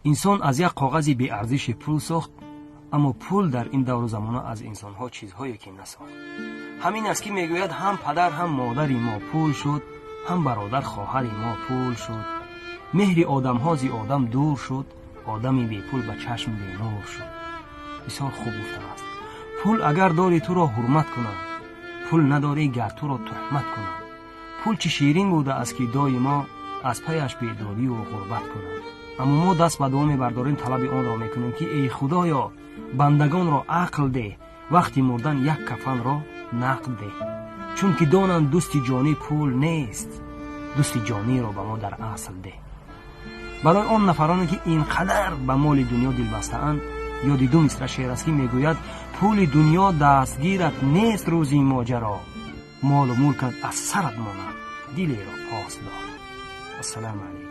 انسان از یک کاغذی بی ارزش پول ساخت، اما پول در این دور و زمان از انسان ها چیزهایی که نساخت. همین است که میگوید هم پدر هم مادری ما پول شد، هم برادر خواهری ما پول شد. مهر آدم ها زی آدم دور شد، آدمی بی پول به چشم بی نور شد. بسیار خوب گفته است. پول اگر داری تو را حرمت کنند، پول نداری گر تو را تهمت کنند. پول چه شیرین بوده است که دایما از پیش بیداری و غربت کنند، اما ما دست به دعا میبرداریم، طلب آن را میکنیم که ای خدایا بندگان را عقل ده، وقتی مردن یک کفن را نقد ده، چون که دانند دوست جانی پول نیست، دوست جانی را به ما در اصل ده. برای آن نفرانی که اینقدر به مال دنیا دل بسته‌اند، یاد دو مصرع شعر است که میگوید پول دنیا دستگیرت نیست روزی ماجرا، مال و ملکت از سرت ماند، دلی را پاس دار. السلام علیکم.